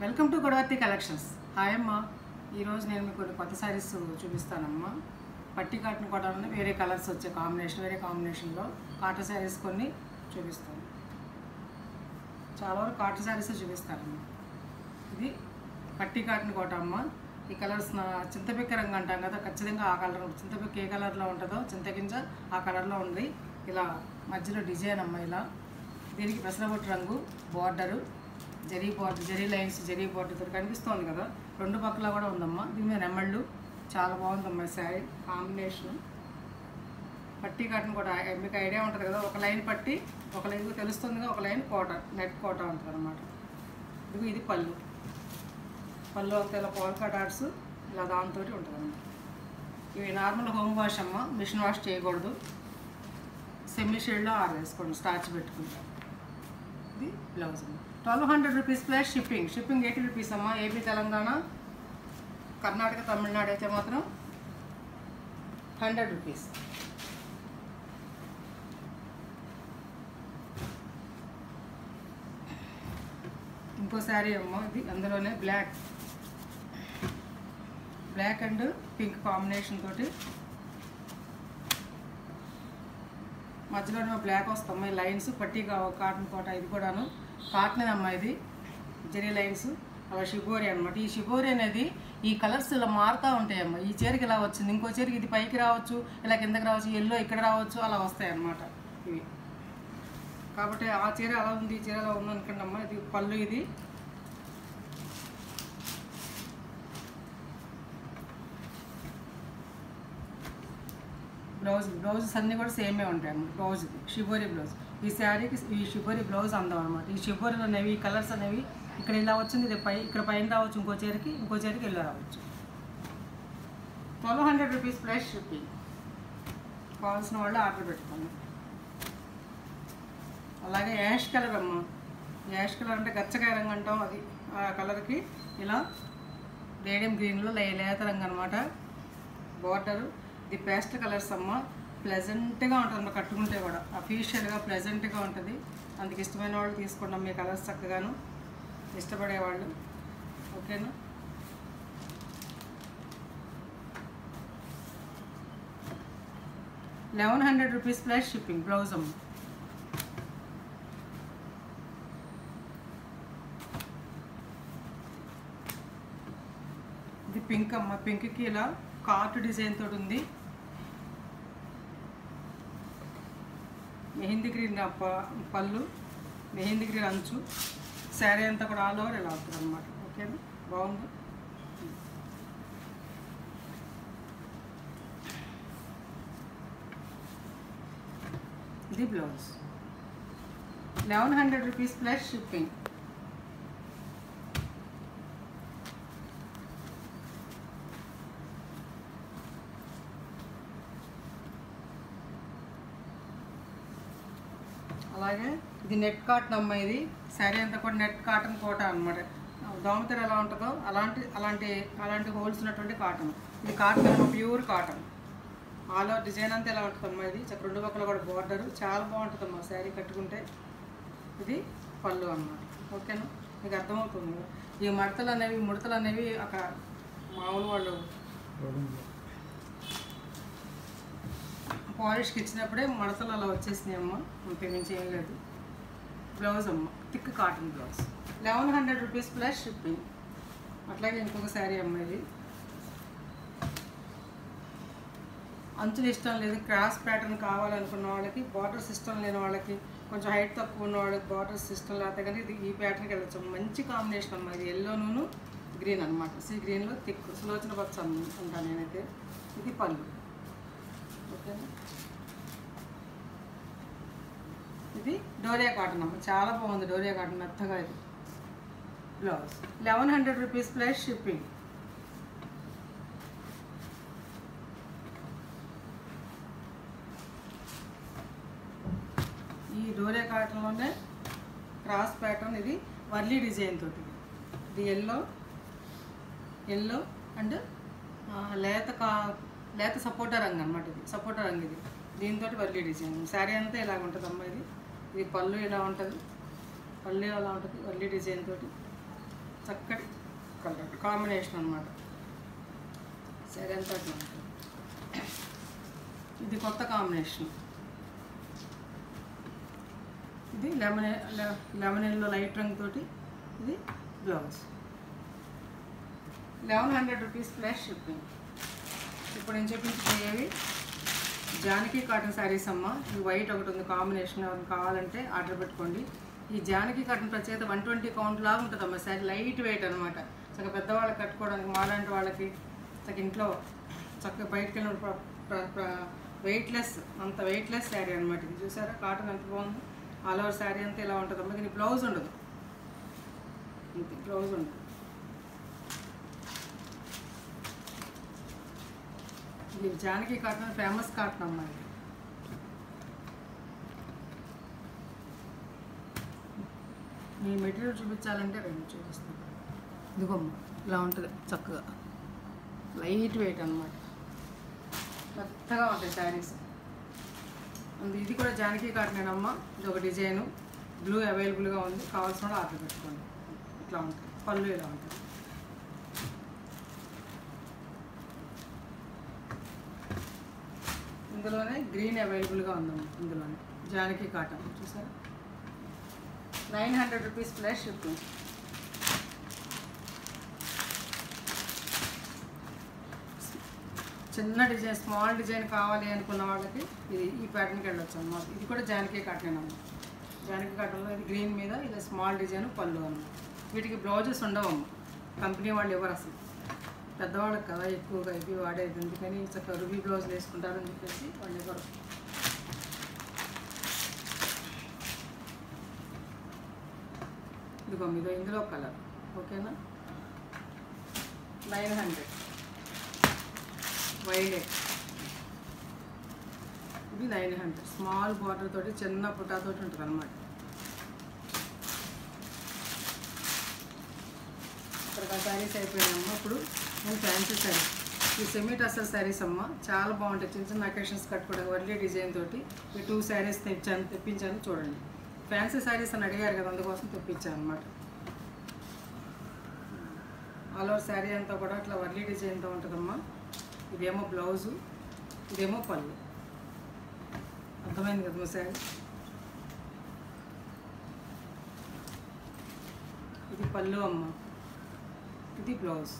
Welcome to Godavarthi collections. Hi అమ్మ, ఈరోజు నేను మీకు కొన్ని కొత్త శారీస్ చూపిస్తానమ్మా. పట్టి కాటన్ కాటన్ వేరే కలర్స్ వచ్చే వేరే కాంబినేషన్లో కాటన్ శారీస్ కొన్ని చూపిస్తాను. చాలా వరకు కాటన్ శారీస్ చూపిస్తానమ్మా. ఇది పట్టి కాటన్ కోట అమ్మ. ఈ కలర్స్ చింతపిక్క రంగు అంటాం కదా, ఖచ్చితంగా ఆ కలర్. చింతపిక్క ఏ కలర్లో ఉంటుందో చింతగింజ ఆ కలర్లో ఉంది. ఇలా మధ్యలో డిజైన్ అమ్మ. ఇలా దీనికి పెసరబొట్టు రంగు బార్డరు, జరీ లైన్స్, జరీ బార్డర్తో కనిపిస్తుంది కదా. రెండు పక్కల కూడా ఉందమ్మా. దీని మీద నెమళ్ళు చాలా బాగుందమ్మా. శారీ కాంబినేషన్ పట్టి కాటన్ కూడా మీకు ఐడియా ఉంటుంది కదా. ఒక లైన్ పట్టి, ఒక లైన్ తెలుస్తుందిగా, ఒక లైన్ కోట, నెట్ కోట ఉంటుంది అనమాట. ఇది పళ్ళు అంతా ఇలా పోల్కా డాట్స్ ఇలా దాంతో ఉంటుంది అన్నమాట. ఇవి నార్మల్ హోమ్ వాష్ అమ్మ, మిషన్ వాష్ చేయకూడదు. సెమీ షేడ్లో ఆరేసుకోండి స్టార్చ్ పెట్టుకుంటాం. ఇది బ్లౌజ్ అమ్మ. 1200 రూపీస్ ప్లస్ షిప్పింగ్ 80 రూపీస్ అమ్మ. ఏపీ, తెలంగాణ, కర్ణాటక, తమిళనాడు అయితే మాత్రం 100 రూపీస్. ఇంకో శారీ అమ్మ. ఇది అందులోనే బ్లాక్ అండ్ పింక్ కాంబినేషన్ తోటి మధ్యలో బ్లాక్ వస్తాం. ఈ లైన్స్ పట్టి కాటన్ కోట. ఇది కూడాను కాటన్ అమ్మ. ఇది జరీ లైన్స్ అలా షిబోరి అనమాట. ఈ షిబోరి అనేది ఈ కలర్స్ ఇలా మారుతూ ఉంటాయమ్మ. ఈ చీరకి ఇలా వచ్చింది, ఇంకో చీరకి ఇది పైకి రావచ్చు, ఇలా కిందకి రావచ్చు, ఎల్లో ఇక్కడ రావచ్చు, అలా వస్తాయి అన్నమాట ఇవి. కాబట్టి ఆ చీర అలా ఉంది, ఈ చీర అలా ఉంది అనుకోండి అమ్మ. ఇది పళ్ళు, ఇది బ్లౌజెస్ అన్నీ కూడా సేమే ఉంటాయి అన్నమాట. Blouse shibori blouse. ఈ శారీకి ఈ షిబోరి బ్లౌజ్ అందం అనమాట. ఈ షిబోరీలు అనేవి, ఈ కలర్స్ అనేవి ఇక్కడ ఇలా వచ్చింది, ఇది ఇక్కడ పైన రావచ్చు, ఇంకో చీరకి ఇలా రావచ్చు. 1200 రూపీస్ ప్లస్ షిప్పింగ్. కావాల్సిన వాళ్ళు ఆర్డర్ పెట్టుకోండి. అలాగే యాష్ కలర్ అమ్మ. యాష్ కలర్ అంటే గచ్చకాయ రంగు అంటాం, అది ఆ కలర్కి ఇలా రేడియం గ్రీన్లో లేత రంగు అనమాట. బార్డరు ఇది పేస్ట్ కలర్స్ అమ్మ. ప్లెజెంట్గా ఉంటుంది కట్టుకుంటే కూడా, అఫీషియల్గా ప్లెజెంట్గా ఉంటుంది. అందుకు ఇష్టమైన వాళ్ళు తీసుకుంటాం. మీ కలర్స్ చక్కగాను ఇష్టపడేవాళ్ళు. ఓకేనా. $1100 రూపీస్ ప్లస్ షిప్పింగ్. బ్లౌజ్ అమ్మ. ఇది పింక్ అమ్మ. పింక్కి ఇలా కార్ట్ డిజైన్ తోటి ఉంది. మెహందీ గ్రీన్ పళ్ళు, మెహందీ గ్రీన్ అంచు. శారీ అంతా కూడా ఆల్ ఓవర్ ఇలా అవుతుంది అనమాట. ఓకేనా, బాగుంది. ఇది బ్లౌజ్. 1100 rupees plus shipping. అలాగే ఇది నెట్ కాటన్ అమ్మ. ఇది శారీ అంతా కూడా నెట్ కాటన్ కోట అనమాట. దోమతెర ఎలా ఉంటుందో అలాంటి హోల్స్ ఉన్నటువంటి కాటన్. ఇది కాటన్ అమ్మ, pure cotton. All over design అంతా ఎలా ఉంటుందమ్మా. ఇది రెండు పక్కల కూడా బార్డరు చాలా బాగుంటుందమ్మా శారీ కట్టుకుంటే. ఇది పళ్ళు అన్నమాట. ఓకేనా, మీకు అర్థమవుతుంది. ఈ ముడతలు అనేవి అక్కడ మామూలు వాళ్ళు పాలిష్కి ఇచ్చినప్పుడే మడతలు అలా వచ్చేసినాయి అమ్మ. అంతే, మించి ఏం లేదు. బ్లౌజ్ అమ్మ, thick cotton blouse. 1100 rupees plus shipping. అట్లాగే ఇంకొక శారీ అమ్మ. ఇది అంచులు ఇష్టం లేదు, క్రాస్ ప్యాటర్న్ కావాలనుకున్న వాళ్ళకి, బార్డర్స్ ఇష్టం లేని వాళ్ళకి, కొంచెం హైట్ తక్కువ ఉన్న వాళ్ళకి బార్డర్స్ ఇష్టం లేకపోతే కానీ ఇది ఈ ప్యాటర్న్కి వెళ్ళచ్చు. మంచి కాంబినేషన్ అమ్మ. ఇది ఎల్లోను గ్రీన్ అనమాట. సీ గ్రీన్లో థిక్ సులోచన పచ్చ ఉంటాను నేనైతే. ఇది పళ్ళు. ఓకేనా. ఇది డోరియా కాటన్ అమ్మ. చాలా బాగుంది డోరియా కాటన్, మెత్తగా. ఇది బ్లౌజ్. 1100 rupees plus shipping. ఈ డోరియా కాటన్లోనే క్రాస్ ప్యాటర్న్. ఇది వర్లీ డిజైన్ తోటి. ఇది ఎల్లో అండ్ లేత సపోటా రంగు అనమాట. ఇది సపోటా రంగు. ఇది దీంతో వర్లీ డిజైన్. శారీ అంతా ఇలాగ ఉంటుంది అమ్మ. ఇది పళ్ళు ఇలా ఉంటుంది, పళ్ళు అలా ఉంటుంది వర్లీ డిజైన్ తోటి. చక్కటి కలర్ కాంబినేషన్ అనమాట. సరే అంతా అట్లా ఉంటుంది. ఇది కొత్త కాంబినేషన్. ఇది లెమన్ ఎల్లో లైట్ రంగు తోటి ఇది బ్లౌజ్. 1100 rupees plus shipping. ఇప్పుడు నేను చూపించేవి జానకి కాటన్ శారీస్ అమ్మ. ఈ వైట్ ఒకటి ఉంది కాంబినేషన్, ఎవరికి కావాలంటే ఆర్డర్ పెట్టుకోండి. ఈ జానకి కాటన్ ప్రత్యేకత 120 కౌంట్ లాగా ఉంటుందమ్మా శారీ. లైట్ వెయిట్ అనమాట. చక్కగా పెద్దవాళ్ళకి కట్టుకోవడానికి, మాలాంటి వాళ్ళకి చక్కగా ఇంట్లో చక్కగా బయటకు వెళ్ళినప్పుడు వెయిట్లెస్, అంత వెయిట్లెస్ శారీ అనమాట. ఇది చూసారా కాటన్ ఎంత బాగుంది. ఆల్ ఓవర్ శారీ అంతా ఇలా ఉంటుందమ్మా. దీనికి బ్లౌజ్ ఉండదు, ఇంతే బ్లౌజ్ ఉండదు. ఇది జానకి కాటన్ ఫేమస్ కాటన్ అమ్మా. ఇది మీ మెటీరియల్ చూపించాలంటే రెండు చూపిస్తాను. ఇదిగోమ్మ ఇలా ఉంటుంది చక్కగా లైట్ వెయిట్ అనమాట. మెత్తగా ఉంటాయి శారీస్. ఇది కూడా జానకి కాటనేనమ్మా. ఇది ఒక డిజైను బ్లూ అవైలబుల్గా ఉంది. కావాల్సిన ఆర్డర్ పెట్టుకోండి. ఇట్లా ఉంటుంది పళ్ళు, ఇలా ఉంటుంది. ఇందులోనే గ్రీన్ అవైలబుల్గా ఉందమ్మా. ఇందులోనే జానకి కాటన్ చూసారా. 900 రూపీస్ ప్లస్ షిప్పింగ్. చిన్న డిజైన్, స్మాల్ డిజైన్ కావాలి అనుకున్న వాళ్ళకి ఇది ఈ ప్యాటర్న్కి వెళ్ళొచ్చు అన్నమాట. ఇది కూడా జానకి కాటన్ అన్నమాట. జానకి కాటన్లో ఇది గ్రీన్ మీద ఇది స్మాల్ డిజైన్ పళ్ళు అన్నమాట. వీటికి బ్లౌజెస్ ఉండవమ్మ. కంపెనీ వాళ్ళు ఎవరు అసలు, పెద్దవాళ్ళకి కదా ఎక్కువగా ఇవి వాడేది. ఎందుకని చక్కగా రుబీ బ్లౌజులు వేసుకుంటారని చెప్పేసి వాళ్ళు ఎవరు. ఇదిగో మీదో ఇందులో కలర్ ఓకేనా. 900 వైలెట్. ఇది 900 స్మాల్ బార్డర్ తోటి చిన్న పుటాతోటి ఉంటుంది అనమాట. ఇక్కడ శారీస్ అయిపోయాయమ్మా. ఇప్పుడు నేను ఫ్యాన్సీ శారీ, ఈ సెమీ టసర్ శారీస్ అమ్మ చాలా బాగుంటాయి. చిన్న చిన్న అకేషన్స్ కట్టుకోవడానికి వర్లీ డిజైన్ తోటి ఈ 2 శారీస్ తెప్పించాను చూడండి. ఫ్యాన్సీ శారీస్ అని అడిగారు కదా, అందుకోసం తెప్పించాను అనమాట. ఆల్ ఓవర్ శారీ అంతా కూడా అట్లా వర్లీ డిజైన్తో ఉంటుందమ్మా. ఇదేమో బ్లౌజు, ఇదేమో పళ్ళు. అర్థమైంది కదమ్మా శారీ. ఇది పళ్ళు అమ్మ, ఇది బ్లౌజ్,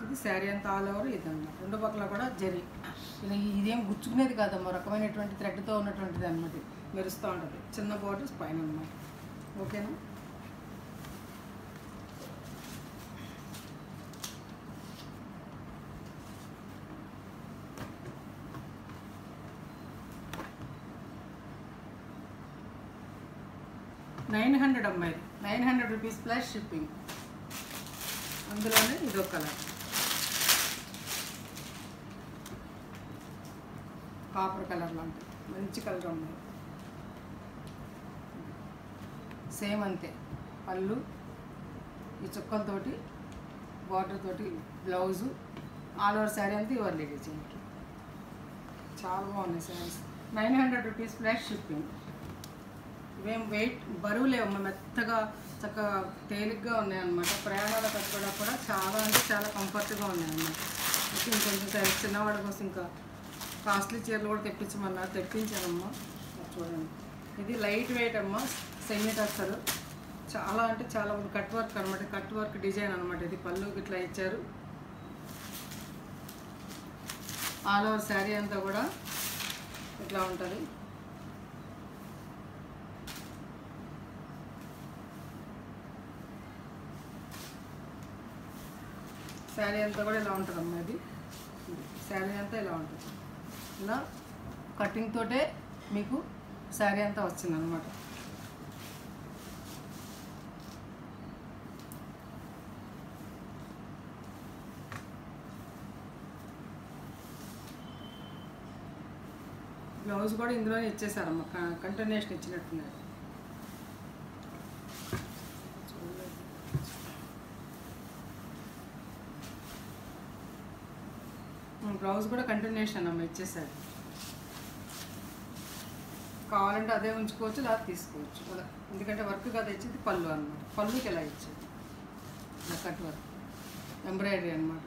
ఇది శారీ అంతా ఆల్ ఓవర్ ఇదన్నమాట. రెండు పక్కల కూడా జరీ. ఇదేం గుచ్చుకునేది కాదమ్మా, రకమైనటువంటి థ్రెడ్తో ఉన్నటువంటిది అనమాట. మెరుస్తూ ఉంటుంది. చిన్న బార్డర్స్ పైన అన్నమాట. ఓకేనా. $900 అమ్మాయి. 900 రూపీస్ ప్లస్ షిప్పింగ్. అందులోనే ఇదొక కలర్ కాపర్ కలర్ లాంటి మంచి కలర్ ఉన్నాయి. సేమ్ అంతే పళ్ళు, ఈ చుక్కలతోటి బార్డర్ తోటి బ్లౌజు, ఆల్ ఓవర్ శారీ అంతా ఇవ్వాలి డిజైన్. చాలా బాగున్నాయి శారీస్. 900 rupees plus shipping. ఇవేం వెయిట్ బరువు లేవమ్మా, మెత్తగా చక్కగా తేలిగ్గా ఉన్నాయన్నమాట. ప్రయాణాలు కట్టుకోవడం కూడా చాలా అంటే చాలా కంఫర్ట్గా ఉన్నాయన్నమాట. ఇంకొంచెం సైజ్ చిన్నవాళ్ళ కోసం ఇంకా కాస్ట్లీ చీరలు కూడా తెప్పించమన్నారు, తెప్పించానమ్మా. చూడండి ఇది లైట్ వెయిట్ అమ్మ, సెమీ టస్సర్. చాలా అంటే చాలా కట్ వర్క్ అనమాట. కట్ వర్క్ డిజైన్ అనమాట. ఇది పళ్ళుకి ఇట్లా ఇచ్చారు. ఆల్ ఓవర్ శారీ అంతా కూడా ఇట్లా ఉంటుంది. శారీ అంతా కూడా ఇలా ఉంటుందమ్మా. ఇది శారీ అంతా ఇలా ఉంటుంది. ఇలా కటింగ్ తోటే మీకు శారీ అంతా వచ్చింది అనమాట. బ్లౌజ్ కూడా ఇందులోనే ఇచ్చేసారమ్మా, కంటిన్యూషన్ ఇచ్చినట్టున్నారు. బ్లౌజ్ కూడా కంటిన్యూషన్ అమ్మ ఇచ్చేసారు. కావాలంటే అదే ఉంచుకోవచ్చు, లేదా తీసుకోవచ్చు అలా. ఎందుకంటే వర్క్ కదా ఇచ్చేది పళ్ళు అనమాట. పళ్ళుకి ఇలా ఇచ్చేది ఇలా కట్ వర్క్ ఎంబ్రాయిడరీ అనమాట.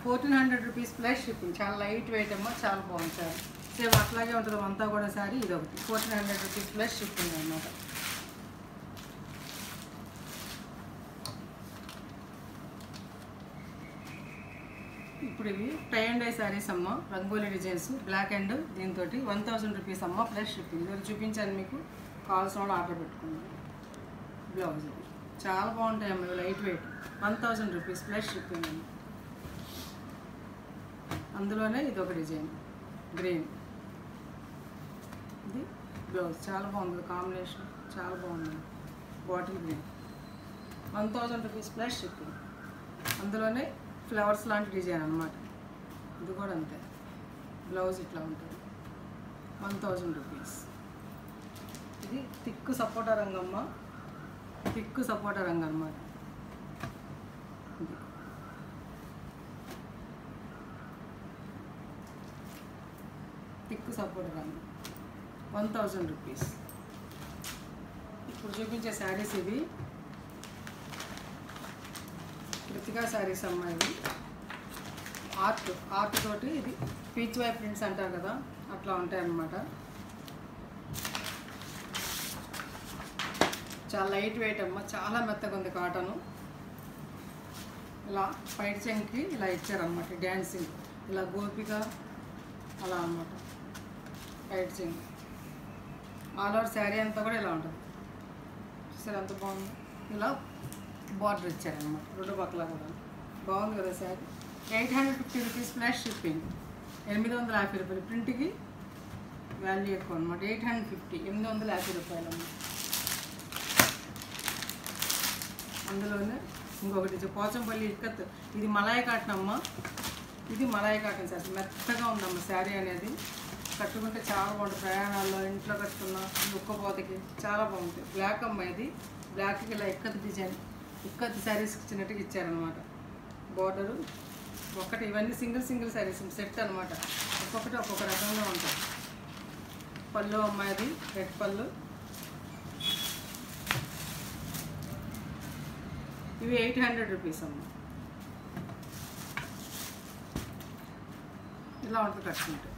1400 రూపీస్ ప్లస్ షిప్పింగ్. చాలా లైట్ వెయిట్ అమ్మ, చాలా బాగుంది సారీ. సేమ్ అట్లాగే ఉంటుంది అంతా కూడా సారీ. ఇది ఒకటి 1400 రూపీస్ ప్లస్ షిప్పింగ్ అనమాట. ఇప్పుడు ఇవి టై అండ్ డై శారీస్ అమ్మ, రంగోలీ డిజైన్స్, బ్లాక్ అండ్ దీంతో 1000 రూపీస్ అమ్మ ప్లస్ షిప్పింగ్. ఇది చూపించాను మీకు, కావాల్సిన వాళ్ళు ఆర్డర్ పెట్టుకున్నాను. బ్లౌజ్ చాలా బాగుంటాయి అమ్మ, light weight. 1000 rupees plus shipping అమ్మ. అందులోనే ఇది ఒక డిజైన్ గ్రీన్. ఇది బ్లౌజ్ చాలా బాగుంది, కాంబినేషన్ చాలా బాగుంది. Bottle green 1000 rupees plus shipping. అందులోనే ఫ్లవర్స్ లాంటి డిజైన్ అనమాట. ఇది కూడా అంతే, బ్లౌజ్ ఇట్లా ఉంటుంది. 1000 రూపీస్. ఇది థిక్ సపోటా రంగమ్మ, థిక్ సపోటా రంగు అనమాట. థిక్ సపోటా రంగు 1000 రూపీస్. ఇప్పుడు చూపించే శారీస్ ఇవి కృతికా శారీస్ అమ్మ. ఇవి ఆర్ట్ తోటి, ఇది పీచ్ వై ప్రింట్స్ అంటారు కదా, అట్లా ఉంటాయి అన్నమాట. చాలా లైట్ వెయిట్ అమ్మ, చాలా మెత్తగా ఉంది కాటను. ఇలా పైట్ చెంకి ఇలా ఇచ్చారన్నమాట, డ్యాన్సింగ్ ఇలా గోపిక అలా అన్నమాట. పైట్ చెంకి ఆల్ ఓవర్ శారీ అంతా కూడా ఇలా ఉంటుంది. సరే ఎంత బాగుంది. ఇలా బార్డర్ ఇచ్చారనమాట రెండు పక్కల కూడా. బాగుంది కదా శారీ. 850 rupees plus shipping. 850 రూపాయలు. ప్రింట్కి వాల్యూ ఎక్కువ అనమాట. 850, 850 రూపాయలు అన్నమాట. అందులోనే ఇంకొకటి పోచంపల్లి ఇక్కత్. ఇది మలాయ్ కాటన్ అమ్మ. ఇది మలాయ్ కాటన్ శారీ. మెత్తగా ఉందమ్మ శారీ అనేది. కట్టుకుంటే చాలా బాగుంటుంది. ప్రయాణాల్లో ఇంట్లో కట్టుకున్న ఉక్కపోతకి చాలా బాగుంటుంది. బ్లాక్ అమ్మ. ఇది బ్లాక్కి ఇలా ఇక్కత్ డిజైన్, ఇక్కత్ శారీస్ ఇచ్చినట్టుగా ఇచ్చారనమాట. బోర్డరు ఒకటి. ఇవన్నీ సింగిల్ శారీస్ సెట్ అనమాట. ఒక్కొక్కటి ఒక్కొక్క రకంగా ఉంటుంది. పళ్ళు అమ్మాయిది రెడ్ పళ్ళు. ఇవి 800 రూపీస్ అమ్మ. ఇలా ఉంటుంది కట్టుకుంటే.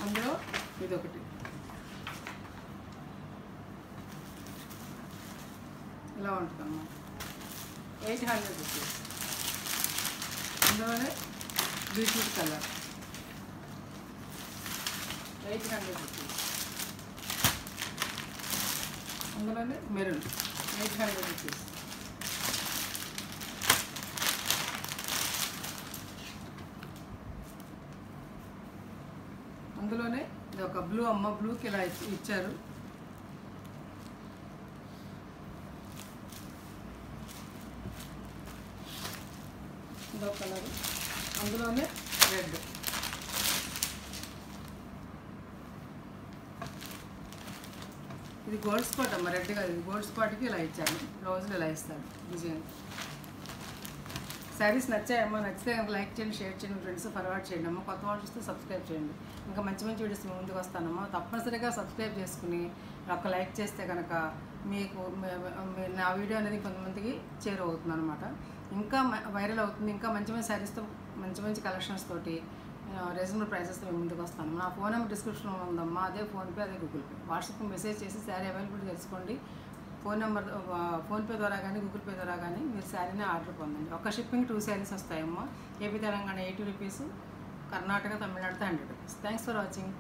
అందులో ఇదొకటి ఇలా ఉంటుంది అన్నమాట. 800 రూపీస్. అందులోనే బీట్రూట్ కలర్ 800 రూపీస్. అందులోనే మెరూన్ 800 రూపీస్. అందులోనే ఇది ఒక బ్లూ అమ్మ. బ్లూకి ఇలా ఇచ్చారు. ఇదో కలర్. అందులోనే రెడ్. ఇది గోల్డ్ స్పాట్ అమ్మ. రెడ్ కాదు, ఇది గోల్డ్ స్పాట్కి ఇలా ఇచ్చారు. బ్లౌజ్లో ఇలా ఇస్తారు డిజైన్. శారీస్ నచ్చాయమ్మా. నచ్చితే కనుక లైక్ చేయండి, షేర్ చేయండి, ఫ్రెండ్స్ ఫార్వర్డ్ చేయండి అమ్మ. కొత్త వాళ్ళు చూస్తే సబ్స్క్రైబ్ చేయండి. ఇంకా మంచి వీడియోస్ ముందుకు వస్తానమ్మా. తప్పనిసరిగా సబ్స్క్రైబ్ చేసుకుని ఒక లైక్ చేస్తే కనుక మీకు నా వీడియో అనేది కొంతమందికి చేరువవుతుంది అనమాట. ఇంకా వైరల్ అవుతుంది. ఇంకా మంచి శారీస్తో మంచి కలెక్షన్స్ తోటి రీజనబుల్ ప్రైసెస్తో మేము ముందుకు వస్తాను. నా ఫోన్ నెంబర్ డిస్క్రిప్షన్లో ఉందమ్మా. అదే ఫోన్పే, అదే గూగుల్ పే. వాట్సాప్కి మెసేజ్ చేసి శారీ అవైలబిలిటీ తెలుసుకోండి. ఫోన్పే ద్వారా కానీ గూగుల్ పే ద్వారా కానీ మీరు శారీని ఆర్డర్ పొందండి. ఒక షిప్పింగ్ 2 శారీస్ వస్తాయమ్మా. ఏపీ తెలంగాణ 80 రూపీస్, కర్ణాటక తమిళనాడుతో 100 రూపీస్. Thanks for watching.